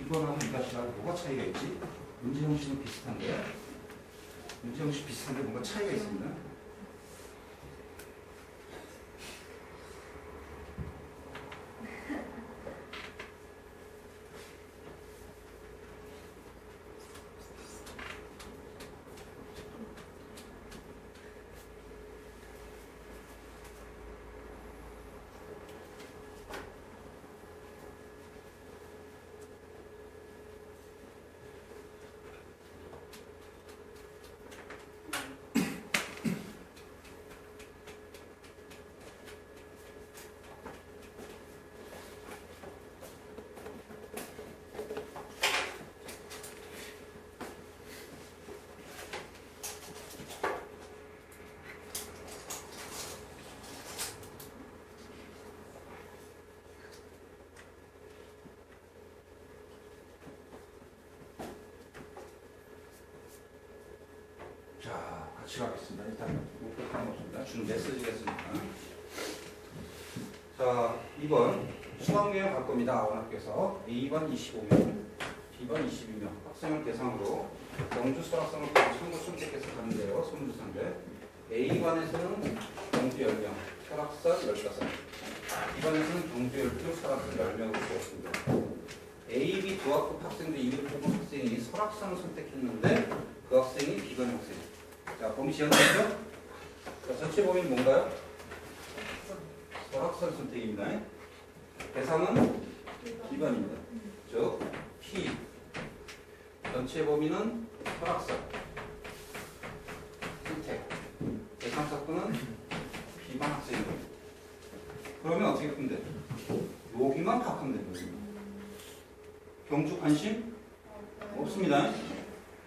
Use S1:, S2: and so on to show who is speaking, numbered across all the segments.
S1: 2번하고 2-하고 뭐가 차이가 있지? 문제 형식은 비슷한데 문제 형식 비슷한데 뭔가 차이가 있습니다. 자, 같이 가겠습니다. 일단 목표하는 없습니다. 주는 메시지겠습니다. 자, 2번 수학여행 갈 겁니다. 원학교에서 A번 25명, B번 22명 학생을 대상으로 경주 설악산을 참고 선택해서 가는데요. 선두산대 A반에서는 경주 10명, 설악산 15, B반에서는 경주 12, 설악산 10명으로 주었습니다. A, B 두 학급 학생들 200 뽑은 학생이 설악산을 선택했는데 그 학생이 B반 학생. 자, 범위 지연되죠? 자, 전체 범위는 뭔가요? 설악산 선택입니다. 대상은 B반입니다. 즉, P. 전체 범위는 설악산 선택. 대상 사건은 B반 학생입니다. 그러면 어떻게 하면 돼? 여기만 파악하면 됩니다. 경주 관심 없습니다.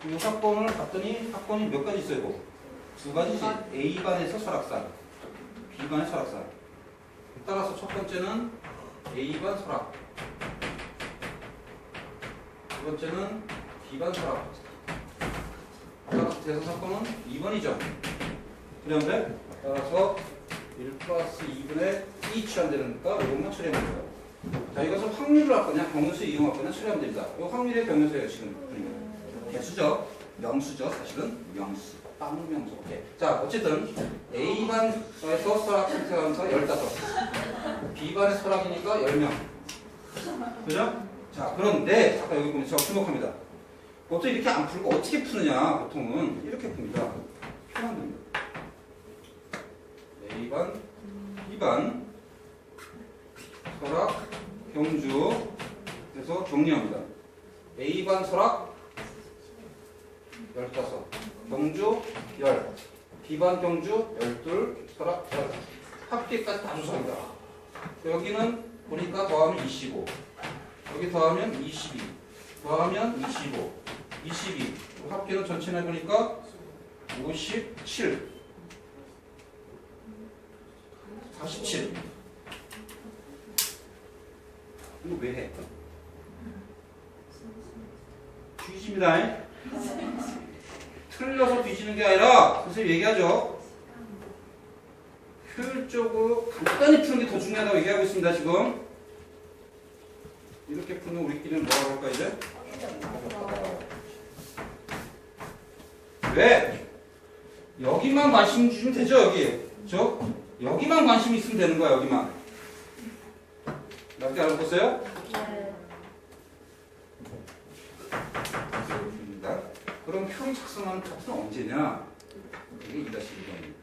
S1: 이 사건을 봤더니 사건이 몇 가지 있어요? 두 가지지. A반에서 설악산, B반의 설악산. 따라서 첫 번째는 A반 설악, 두 번째는 B반 설악. 따라서 대상 사건은 2번이죠. 그런데 따라서 1 플러스 2분의 2 취한되니까 이것만 처리하면 돼요. 자, 이것은 확률을 할 거냐, 경우수 이용할 거냐 처리하면 됩니다. 이 확률의 경우수예요, 지금. 개수죠. 명수죠. 사실은 명수. 빵 명수. 오케이. 자, 어쨌든 A반에서 설악 선택하면서 15. B반의 설악이니까 10명. 그죠? 자, 그런데 아까 여기 보면 제가 주목합니다. 보통 이렇게 안 풀고 어떻게 푸느냐? 보통은 이렇게 풉니다. 표현 됩니다. A반, B반, 설악, 경주. 그래서 정리합니다. A반 설악 15, 경주 10, B반 경주 12, 설악 10. 합계까지 다 주소입니다. 여기는 보니까 더하면 25, 여기 더하면 22, 더하면 25, 22. 합계는 전체를 해보니까 57, 47. 이거 왜 해? 뒤집니다. 틀려서 뒤지는 게 아니라 선생님 얘기하죠. 효율적으로 간단히 푸는 게 더 중요하다고 얘기하고 있습니다. 지금 이렇게 푸는 우리끼리는 뭐라고 할까 이제? 왜? 여기만 관심 주시면 되죠. 여기 여기만 관심 있으면 되는 거야. 여기만. 맞게 알아보세요? 그럼 효율 작성하는 파트는 언제냐? 이게 2-1번입니다.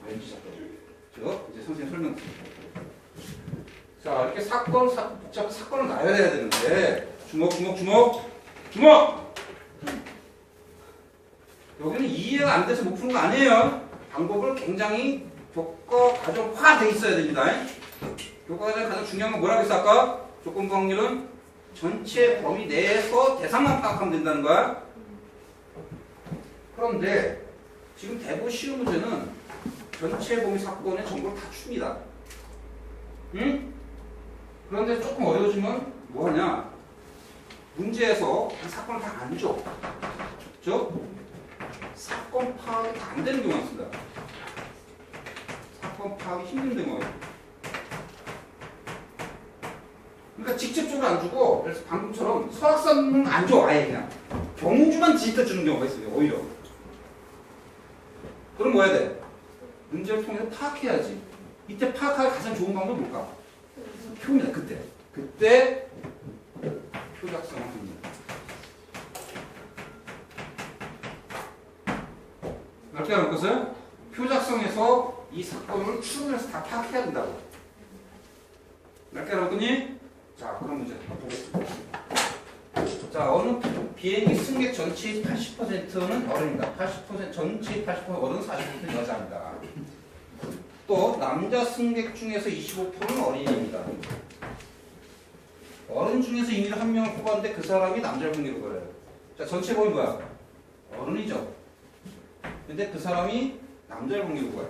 S1: 알기 시작하죠. 이제 선생님 설명 드릴게요. 자, 이렇게 복잡한 사건을 나열해야 되는데, 주목! 여기는 이해가 안 돼서 못 푸는 거 아니에요. 방법을 굉장히 교과 과정화 돼 있어야 됩니다. 교과 과정 가장 중요한 건 뭐라고 했어, 아까? 조건부 확률은 전체 범위 내에서 대상만 파악하면 된다는 거야. 그런데 지금 대부 시험 문제는 전체 범위 사건의 정보를 다 줍니다. 응? 그런데 조금 어려워지면 뭐하냐? 문제에서 이 사건을 다 안 줘. 그죠? 사건 파악이 다 안 되는 경우가 있습니다. 사건 파악이 힘든 경우가 있습니다. 그러니까 직접적으로 안 주고, 그래서 방금처럼 설악산은 안 줘, 아예 그냥. 경주만 지다 주는 경우가 있어요, 오히려. 그럼 뭐 해야 돼? 문제를 통해서 파악해야지. 이때 파악할 가장 좋은 방법이 뭘까? 표입니다, 그때. 그때 표 작성을 합니다. 넓게 알아볼 것은 표 작성에서 이 사건을 추론해서 다 파악해야 된다고. 넓게 알아봤더니? 자, 그럼 문제 보겠습니다. 자, 어느 비행기 승객 전체의 80%는 어른입니다. 80% 전체의 80% 어른, 40% 여자입니다. 또 남자 승객 중에서 25%는 어린이입니다. 어른 중에서 임의로 한 명을 뽑았는데 그 사람이 남자를 공개로 그래요. 자, 전체 범위 뭐야? 어른이죠. 근데 그 사람이 남자를 공개로 그래요.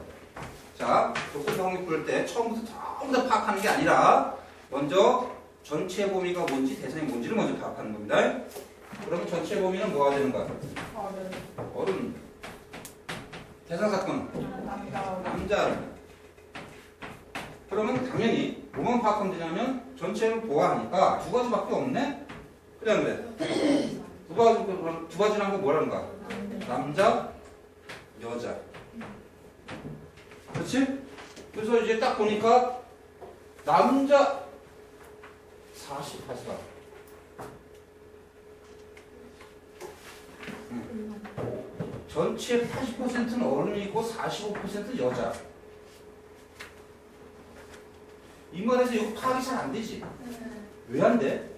S1: 자, 조건 정리 부를 때 처음부터 전부 다 파악하는 게 아니라 먼저 전체 범위가 뭔지 대상이 뭔지를 먼저 파악하는 겁니다. 그러면 전체 범위는 뭐가 되는가? 어른. 대상 사건 남자. 그러면 당연히 뭐만 파악하면 되냐면 전체를 보아하니까 두 가지밖에 없네? 그래 안 그래? 두 가지란 거 뭐라는가? 남자, 여자. 그렇지? 그래서 이제 딱 보니까 남자 48가 전체 80%는 어른이고 45% 여자. 이 말에서 이거 파악이 잘 안 되지? 왜 안 돼?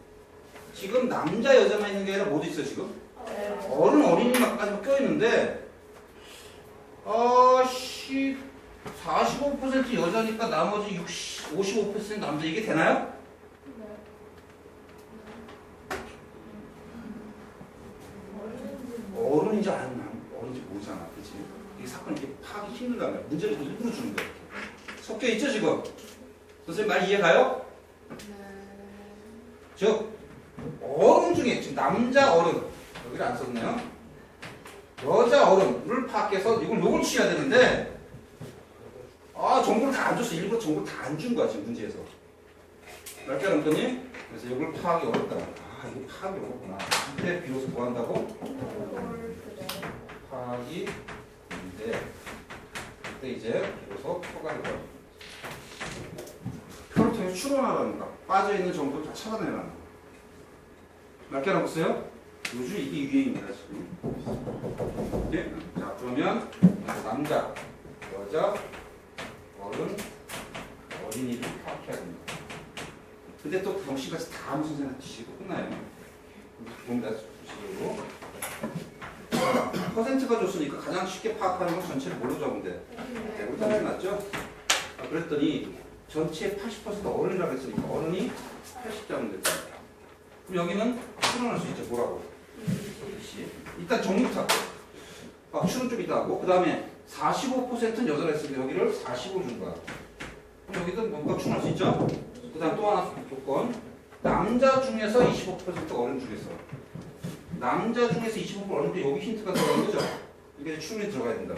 S1: 지금 남자 여자만 있는 게 아니라 모두 있어 지금? 어른 어린이만까지 껴있는데 45% 여자니까 나머지 55% 남자. 이게 되나요? 어른인지 어른인지 모르잖아. 그치? 이게 사건이 이렇게 파악이 힘든가 말이야. 문제를 일부러 주는 거야. 섞여 있죠 지금? 선생님 말 이해가요? 즉 어른 중에 지금 남자 어른 여기를 안 썼네요. 여자 어른을 파악해서 요걸 취해야 되는데 정보를 다 안 줬어. 일부러 정보를 다 안 준 거야 지금 문제에서. 넓게 알았더니 그래서 이걸 파악이 어렵다. 이거 파악이 어렵구나. 근데 비로소 뭐 한다고? 파악이 있는데 그때 이제 비로소 표가 되고 표를 통해서 추론하라는 거. 빠져있는 정보를 다 찾아내라는 거. 넓게 알아보세요. 요즘 이게 유행입니다 지금. 네? 자 그러면 남자, 여자, 어른, 어린이를 파악해야 됩니다. 근데 또 병식까지 다 무슨 생각 지시고 끝나요. 봅니다. 주시고 퍼센트가 줬으니까 가장 쉽게 파악하는 건 전체를 뭘로 적으면 돼? 우리 단순 맞죠? 그랬더니 전체의 80% 어른이라고 했으니까 어른이 80 잡으면 됐다. 그럼 여기는 추론할 수 있죠. 뭐라고? 일단 정부터 추론 좀 이따 하고 그 다음에 45%는 여자가 했으니까 여기를 45 준 거야. 그럼 여기도 뭔가 추론할 수 있죠? 그 다음 또 하나 조건 남자 중에서 25% 어른 중에서 남자 중에서 25% 어른인데 여기 힌트가 들어가는 거죠? 이게 추론이 들어가야 된다.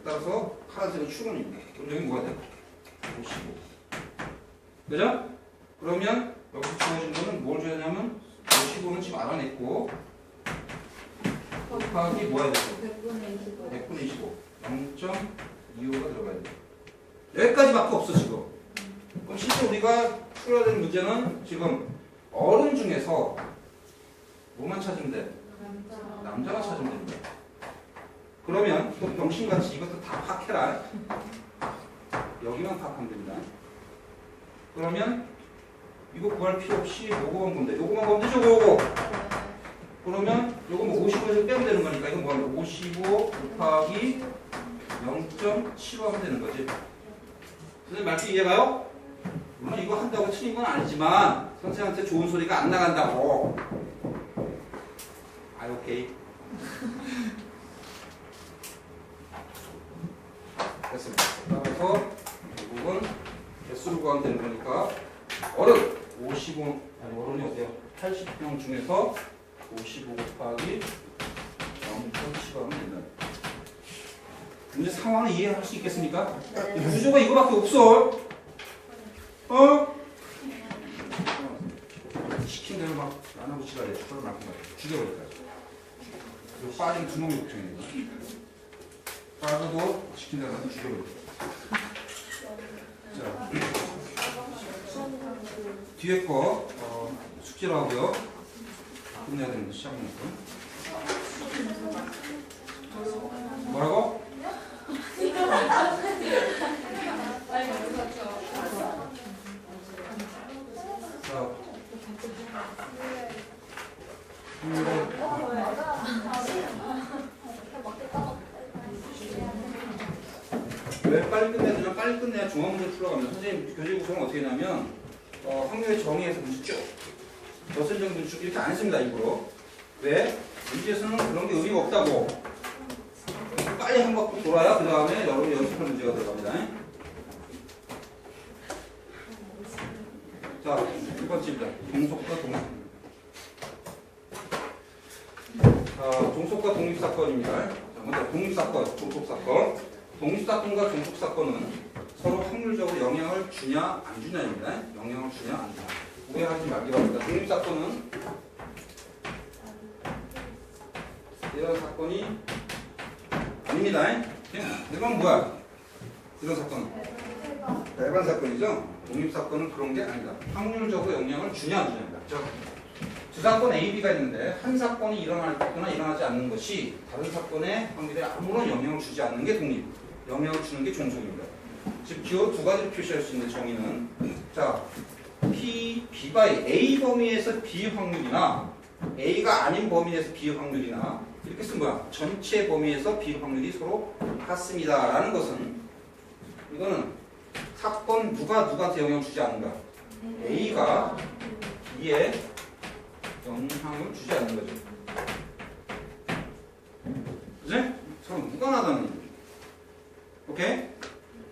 S1: 따라서 파란색은 추론입니다. 그럼 여기 뭐가 돼? 55 그죠? 그러면 여기서 주어진 거는 뭘 줘야 되냐면 55는 지금 알아냈고 곱하기 뭐 해야 되죠? 100분의 25 0.25가 들어가야 돼. 여기까지밖에 없어 지금. 그럼 실제 우리가 풀어야 되는 문제는 지금 어른 중에서 뭐만 찾으면 돼? 남자가 찾으면 됩니다. 그러면 또 병신같이 이것도 다 파악해라. 여기만 파악하면 됩니다. 그러면 이거 구할 필요 없이 요거만 보면 돼. 요거만 보면 되죠, 요거. 그러면 요거 뭐 55에서 빼면 되는 거니까 이건 뭐 하면 55 곱하기 0.75 하면 되는 거지. 선생님 말씀 이해가요? 물론 이거 한다고 틀린 건 아니지만 선생님한테 좋은 소리가 안 나간다고. 오케이. 됐습니다. 그래서 결국은 개수를 구하면 되는 거니까 어른 55 아니 어른이 어때요? 80명 중에서 55 곱하기 0.75 하면 된다. 문제 상황을 이해할 수 있겠습니까? 구조가 이거밖에 없어. 안 하고 치라야 돼. 그걸 말고 죽여버릴까. 이거 빠지면 주먹이 걱정이니까. 빠져도 시킨다고 죽여버릴까. 자, 뒤에 거 숙제로 하고요. 끝내야 되는 거 시작부터. 뭐라고? 자, 왜 빨리 끝내냐면 빨리 끝내야 중앙문제 풀어갑니다. 선생님 교재 구성은 어떻게 하냐면 확률의 정의에서 문제 쭉 저선정 문제 쭉 이렇게 안 했습니다. 일부러. 왜? 문제에서는 그런 게 의미가 없다고. 빨리 한 바퀴 돌아야 그 다음에 여러분이 연습할 문제가 들어갑니다. 자, 두 번째입니다. 종속과 독립. 종속과 독립사건입니다. 자, 먼저 독립사건, 종속사건. 독립사건과 종속사건은 서로 확률적으로 영향을 주냐 안 주냐입니다. 영향을 주냐 안 주냐. 오해하지 말기 바랍니다. 독립사건은 이런 사건이 아닙니다. 이건 뭐야? 이런 사건은 일반 사건이죠. 독립사건은 그런 게 아니다. 확률적으로 영향을 주냐 안 주냐입니다. 두 사건 A, B가 있는데 한 사건이 일어나거나 일어나지 않는 것이 다른 사건의 확률에 아무런 영향을 주지 않는 게 독립. 영향을 주는 게 종속입니다. 지금 기호 두 가지로 표시할 수 있는 정의는 자, B가 A 범위에서 B 확률이나 A가 아닌 범위 내에서 B 확률이나 이렇게 쓴 거야. 전체 범위에서 B 확률이 서로 같습니다. 라는 것은 이거는 사건 누구한테 영향을 주지 않는가. A가 B에 영향을 주지 않는 거죠. 그지? 서로 무관하다는 얘기죠. 오케이?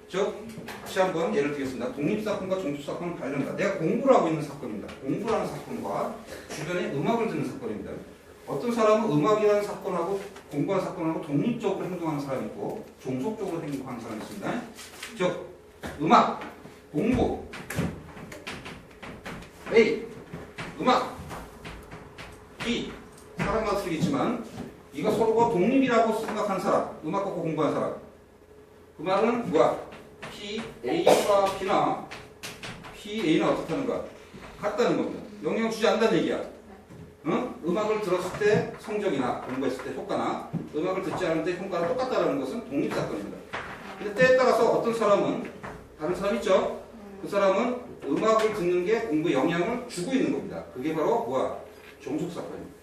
S1: 즉, 다시 한번 예를 들겠습니다. 독립사건과 종속사건은 관련다. 내가 공부를 하고 있는 사건입니다. 공부를 하는 사건과 주변에 음악을 듣는 사건입니다. 어떤 사람은 음악이라는 사건하고 공부하는 사건하고 독립적으로 행동하는 사람이 있고 종속적으로 행동하는 사람이 있습니다. 즉, 음악, 공부, A, 음악, B, 사람마다 틀리겠지만 이거 서로가 독립이라고 생각하는 사람, 음악과 공부하는 사람. 그 말은 뭐야? A와 B나 A는 어떻게 하는가? 같다는 겁니다. 영향을 주지 않는다는 얘기야. 응? 음악을 들었을 때 성적이나 공부했을 때 효과나 음악을 듣지 않는데 효과가 똑같다는 것은 독립사건입니다. 근데 때에 따라서 어떤 사람은 다른 사람 있죠? 그 사람은 음악을 듣는 게 공부에 영향을 주고 있는 겁니다. 그게 바로 뭐야? 종속사건입니다.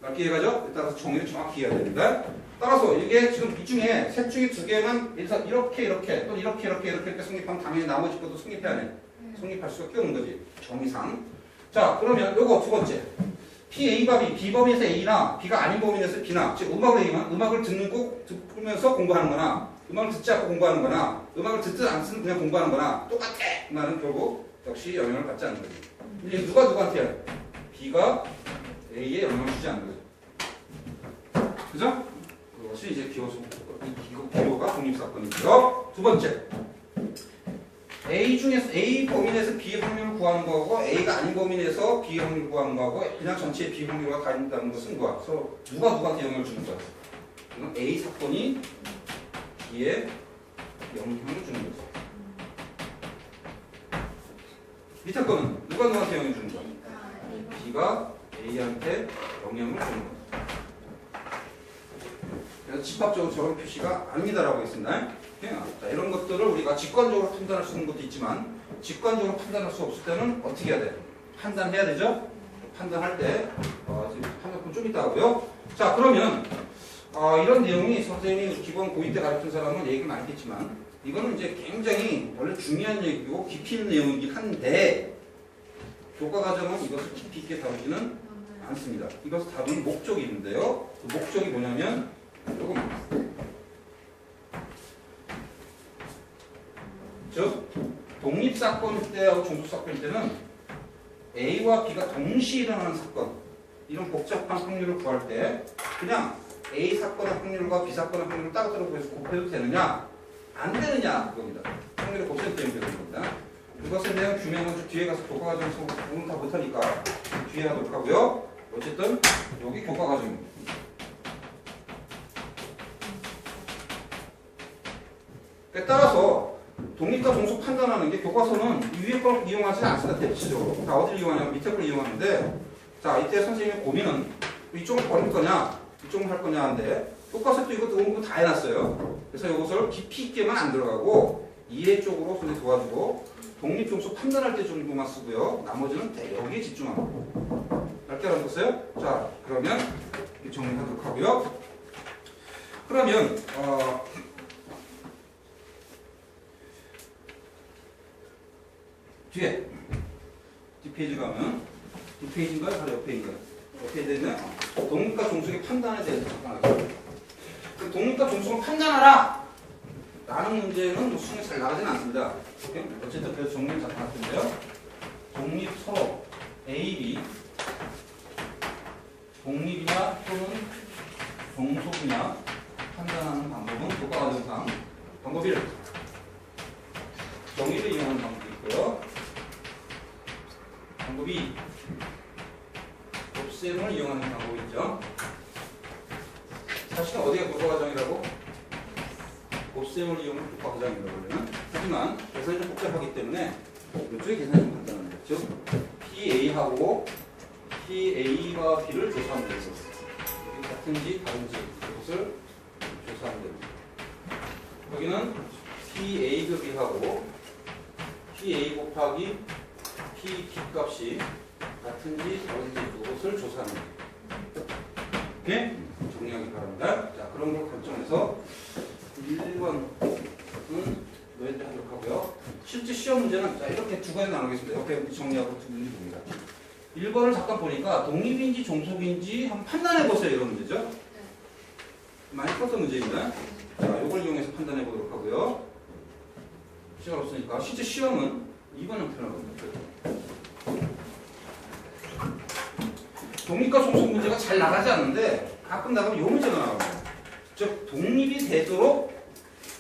S1: 맞게 이해가죠? 따라서 정의를 정확히 이해해야 됩니다. 따라서 이게 지금 이 중에 셋 중에 두 개만 이렇게 또 이렇게 성립하면 당연히 나머지 것도 성립해야 돼. 성립할 수가 없는 거지. 정의상. 자, 그러면 요거 두 번째. A가 B 범위에서 A나 B가 아닌 범위에서 B나 즉 음악을 얘기하면 음악을 듣면서 공부하는 거나 음악을 듣지 않고 공부하는 거나 음악을 듣지 않으면 그냥 공부하는 거나 똑같아. 그 말은 결국 역시 영향을 받지 않는 거지. 이제 누가 누구한테 해요? B가 A에 영향을 주지 않는 거죠. 그죠? 그것이 이제 기호가 독립사건이고요. 두 번째. A 중에서 A 범위 내에서 B 확률을 구하는 거하고 A가 아닌 범위 내에서 B 확률을 구하는 거하고 그냥 전체의 B 확률과 다른다는 것은 뭐야? 서로 누구한테 영향을 주는 거야? 이건 A 사건이 B에 영향을 주는 거죠. 밑에 거는 누구한테 영향을 주는 거야? B가 A한테 영향을 주는 거야. 그래서 집합적으로 저런 표시가 아닙니다라고 했습니다. 자, 이런 것들을 우리가 직관적으로 판단할 수 있는 것도 있지만 직관적으로 판단할 수 없을 때는 어떻게 해야 돼? 판단해야 되죠? 판단할 때 지금 판단은 좀 이따 하고요. 자, 그러면 이런 내용이 선생님이 기본 고2 때 가르친 사람은 얘기가 많겠지만 이거는 이제 굉장히 원래 중요한 얘기고 깊이 있는 내용이긴 한데 교과 과정은 이것을 깊이 있게 다루지는 않습니다. 이것을 다루는 목적이 있는데요. 그 목적이 뭐냐면 요겁니다. 즉 독립사건 때하고 종속사건 때는 A와 B가 동시에 일어나는 사건 이런 복잡한 확률을 구할 때 그냥 A 사건의 확률과 B 사건의 확률을 따로따로 곱해도 되느냐 안 되느냐 그겁니다. 확률을 곱해도 되는 겁니다. 그것에 대한 규명은 뒤에 가서 교과과정에서 오늘 다 못하니까 뒤에 하도록 하고요. 어쨌든 여기 교과 과정입니다. 따라서 독립과 종속 판단하는 게 교과서는 이 위에 걸 이용하지 않습니다. 대체적으로. 다 어디를 이용하냐면 밑에 걸 이용하는데, 자, 이때 선생님의 고민은 이쪽을 버릴 거냐, 이쪽을 할 거냐 하는데, 교과서도 이것도 공부 다 해놨어요. 그래서 이것을 깊이 있게만 안 들어가고 이해 쪽으로 손에 도와주고 독립 종속 판단할 때 정도만 쓰고요. 나머지는 여기에 집중하고. 얇게 알아보세요. 자, 그러면 정리하도록 하고요. 그러면 뒤에 뒷페이지 가면 뒷페이지인가요? 바로 옆페이지인가요? 옆페이지는 독립과 종속의 판단에 대해서 잠깐 하겠습니다. 독립과 종속을 판단하라! 라는 문제는 뭐 수능에 잘 나가지는 않습니다. 어쨌든 그래서 정리를 잠깐 할 텐데요. 독립 서로 A, B 독립이냐 또는 종속이냐 판단하는 방법은 교과 과정상 방법 1 정의를 이용하는 방법이 있고요. 방법 2 곱셈을 이용하는 방법이 있죠. 사실은 어디가 교과 과정이라고? 곱셈을 이용하는 교과 과정이라고 그러면, 하지만 계산이 좀 복잡하기 때문에 이쪽에 계산이 좀 간단합니다. 즉 PA하고 PA와 B를 조사하면 되죠. 같은지 다른지 이것을 조사하면 됩니다. 여기는 PA 곱이하고 PA 곱하기 P 값이 같은지 다른지 이것을 조사하는 겁니다. 오케이? 정리하기 바랍니다. 자, 그런 걸 관점에서 1번은 너희들 하도록 하고요. 실제 시험 문제는 자, 이렇게 두 가지 나누겠습니다. 이렇게 정리하고 두 문제 봅니다. 1번을 잠깐 보니까 독립인지 종속인지 한번 판단해 보세요. 이런 문제죠. 많이 풀었던 문제입니다. 자, 이걸 이용해서 판단해 보도록 하고요. 시간 없으니까 실제 시험은 2번은 편한 겁니다. 독립과 종속 문제가 잘 나가지 않는데 가끔 나가면 이 문제가 나옵니다. 즉 독립이 되도록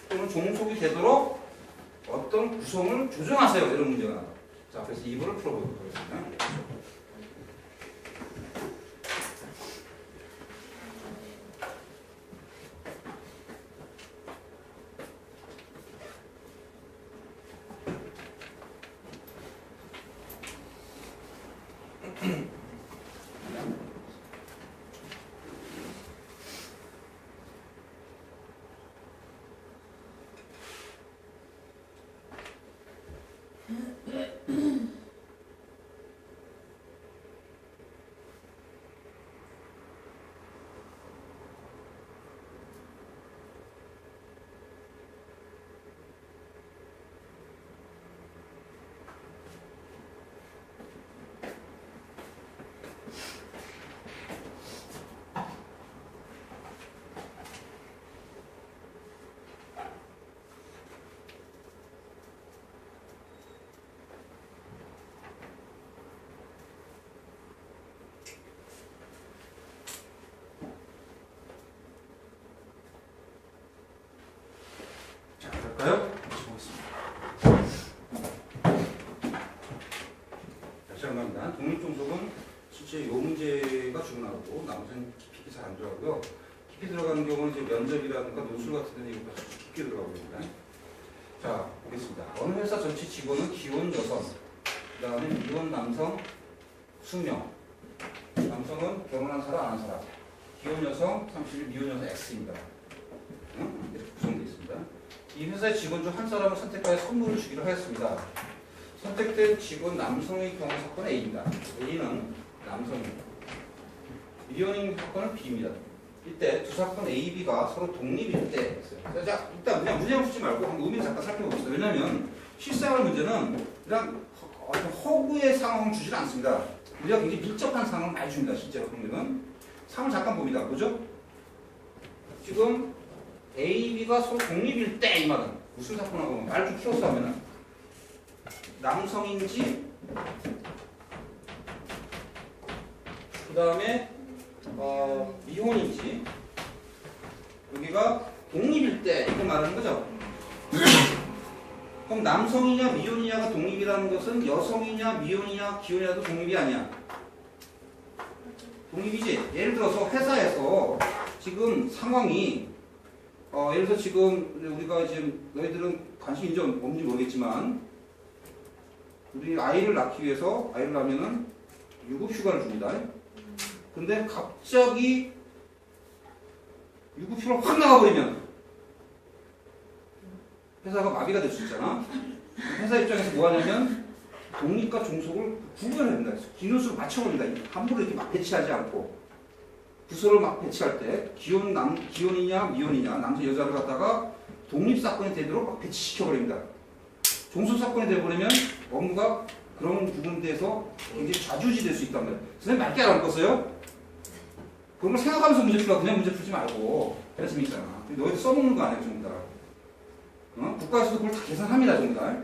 S1: 또는 종속이 되도록 어떤 구성을 조정하세요. 이런 문제가 나와요. 자, 그래서 2번을 풀어보도록 하겠습니다. 갈까요? 다시 한 번 합니다. 독립종속은 실제 이 문제가 중요하고 나머지는 깊이 잘 안 들어가고요. 깊이 들어가는 경우는 이제 면접이라든가 노출 같은 데는 이것도 아주 깊게 들어가고 있습니다. 자, 보겠습니다. 어느 회사 전체 직원은 기혼 여성, 그 다음에 미혼 남성 20명, 남성은 결혼한 사람 안 한 사람, 기혼 여성 31, 미혼 여성 X입니다. 이렇게 구성되어 있습니다. 이 회사의 직원 중 한 사람을 선택하여 선물을 주기로 하였습니다. 선택된 직원 남성의 경우 사건은 A입니다. A는 남성입니다. 미혼인 사건은 B입니다. 이때 두 사건 A, B가 서로 독립일 때 있어요. 자, 일단 그냥 문제만 풀지 말고 한번 의미를 잠깐 살펴봅시다. 왜냐하면 실생활 문제는 그냥 허구의 상황을 주질 않습니다. 우리가 굉장히 밀접한 상황을 많이 줍니다. 실제로 그러면 상황을 잠깐 봅니다. 뭐죠? 지금 A, B가 서로 독립일 때 이 말은 무슨 사건하고 말 좀 키워서 하면은 남성인지 그 다음에 미혼인지 여기가 독립일 때 이렇게 말하는 거죠. 그럼 남성이냐 미혼이냐가 독립이라는 것은 여성이냐 미혼이냐 기혼이냐도 독립이 아니야. 독립이지. 예를 들어서 회사에서 지금 상황이 예를 들어 지금 우리가 지금 너희들은 관심 인지 없는지 모르겠지만 우리 아이를 낳기 위해서 아이를 낳으면은 유급휴가를 줍니다. 근데 갑자기 유급휴가 확 나가버리면 회사가 마비가 될 수 있잖아. 회사 입장에서 뭐 하냐면 독립과 종속을 구분해야 된다. 기준수로 맞춰버린다. 함부로 이렇게 막 배치하지 않고 부서를 막 배치할 때 기혼이냐 미혼이냐 남자 여자를 갖다가 독립사건이 되도록 막 배치시켜버립니다. 종속사건이 되어버리면 업무가 그런 부분에 대해서 굉장히 좌지우지 될 수 있단 말이에요. 선생님 맑게 알아봤어요? 그런 걸 생각하면서 문제 풀라. 그냥 문제 풀지 말고. 그래서 재밌잖아. 너희들 써먹는 거 아니에요, 전부 다. 국가에서도 그걸 다 계산합니다, 전부 다.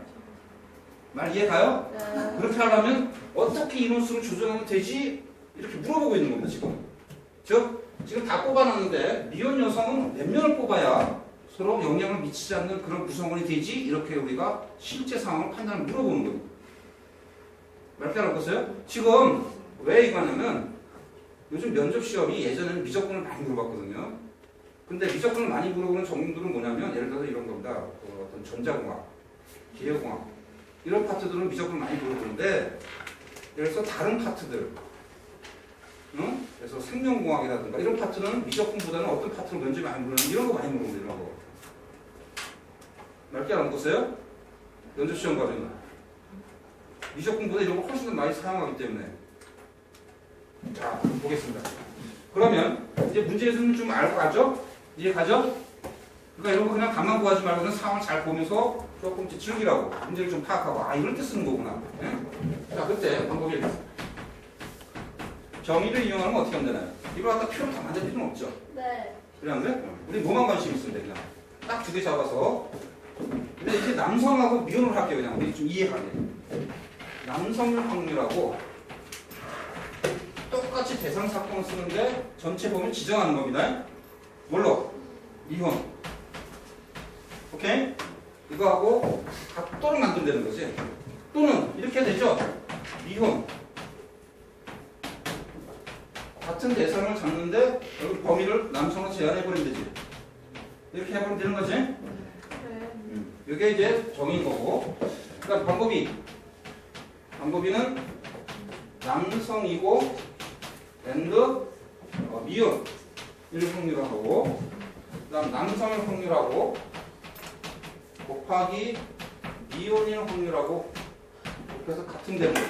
S1: 말 이해 가요?
S2: 네.
S1: 그렇게 하려면 어떻게 인원수를 조정하면 되지? 이렇게 물어보고 있는 겁니다, 지금. 지금 다 뽑아놨는데 미혼 여성은 몇 명을 뽑아야 서로 영향을 미치지 않는 그런 구성원이 되지? 이렇게 우리가 실제 상황을 판단을 물어보는 거예요. 맑게 알아보세요? 지금 왜 이거 하냐면 요즘 면접 시험이 예전에는 미적분을 많이 물어봤거든요. 근데 미적분을 많이 물어보는 전공들은 뭐냐면 예를 들어서 이런 겁니다. 어떤 전자공학, 기계공학 이런 파트들은 미적분을 많이 물어보는데 예를 들어서 다른 파트들 그래서 생명공학이라든가 이런 파트는 미적분보다는 어떤 파트를 면접이 많이 물어보는 이런 거 많이 물어보는 이런 거. 맑게 알아보세요? 면접 시험 가면 미적분보다 이런 거 훨씬 더 많이 사용하기 때문에. 자, 보겠습니다. 그러면 이제 문제에서는 좀 알고 가죠? 이해 가죠? 그러니까 이런 거 그냥 감만 구하지 말고 상황을 잘 보면서 조금 즐기라고. 문제를 좀 파악하고 이럴 때 쓰는 거구나. 네? 자, 그때 방법이 이렇게 정의를 이용하면 어떻게 하면 되나요? 이걸 갖다 표를 다 만들 필요는 없죠?
S2: 네.
S1: 그래 안 돼? 우리 뭐만 관심 있으면 돼 그냥. 딱 두 개 잡아서. 근데 이제 남성하고 미혼을 할게요. 그냥 우리 좀 이해하게. 남성률 확률하고 똑같이 대상 사건을 쓰는데 전체 범위를 지정하는 겁니다. 뭘로? 미혼. 오케이? 이거하고 각도를 만들면 되는 거지. 또는 이렇게 해야 되죠? 미혼. 같은 대상을 잡는데 여기 범위를 남성으로 제한해버리면 되지. 이렇게 해버리면 되는 거지?
S2: 네.
S1: 이게 이제 정의인 거고. 그러니까 방법이는 남성이고 and 미혼 일 확률하고 그다음 남성일 확률하고 곱하기 미혼일 확률하고 그래서 같은 되는 거예요.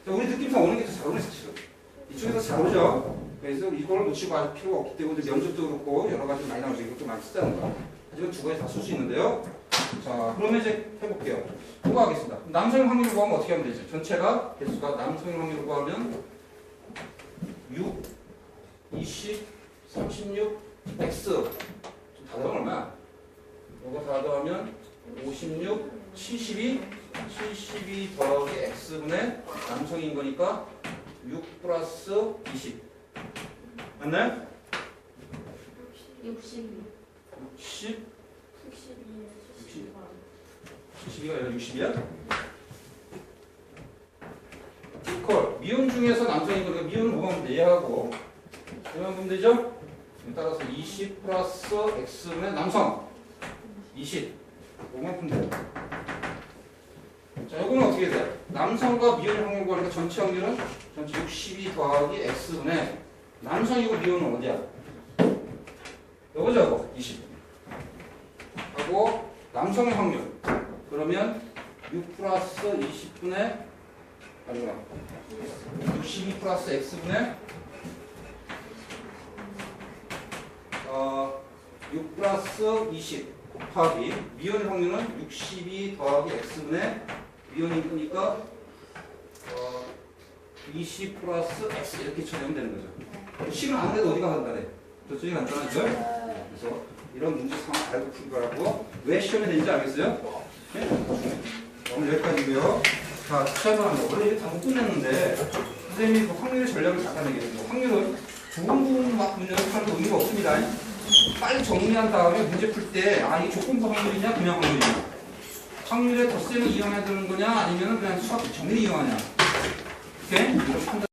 S1: 우리 느낌상 오는 게 더 잘 오네 사실은. 이쪽에서 잘 오죠. 그래서 이걸 놓치고 할 필요가 없기 때문에 면접도 그렇고 여러 가지 많이 나오죠. 이것도 많이 쓰자는 거. 하지만 두 가지 다 쓸 수 있는데요. 자, 그러면 이제 해볼게요. 그거 하겠습니다. 남성일 확률을 구하면 어떻게 하면 되죠? 전체가 개수가 남성일 확률을 구하면 6, 20, 36, x 다 더하면 얼마야? 이거 다 더하면 56, 72 더하기 x분의 남성인 거니까 6 플러스 20 맞나요?
S2: 62.
S1: 60
S2: 62.
S1: 72가 아니라 60이야? 이퀄 미혼 중에서 남성인 거니까 미혼은 뭐만 보면 얘하고 얘만 보면 되죠? 따라서 20 플러스 x분의 남성 20 뭐만 보면 돼요. 자, 이거는 어떻게 돼요? 남성과 미혼의 확률 구하니까 전체 확률은 전체 62 더하기 x분의 남성이고 미혼은 어디야? 요거죠, 20 하고 남성의 확률 그러면 6 플러스 20분의 아니구나 62 플러스 x분의 6 플러스 20 곱하기 미혼의 확률은 62 더하기 x분의 미혼인 거니까 20 플러스 x 이렇게 쳐내면 되는 거죠. 식은 안 돼도 어디가 간다네. 저쪽이 간단하죠? 그래서 이런 문제 상황 알고 풀 거라고 왜 시험에 되는지 알겠어요? 네? 오늘 여기까지고요. 자, 시험을 합니다. 원래 이게 다 못 끝냈는데 선생님이 그 확률의 전략을 나타내겠습니다. 확률은 좋은 부분 막 문제를 하는 거 의미가 없습니다. 빨리 정리한 다음에 문제 풀 때 이게 조건부 확률이냐 그냥 확률이냐 확률의 덧셈을 이용해야 되는 거냐 아니면 그냥 수학 정리 이용하냐 오케이? 이런 판단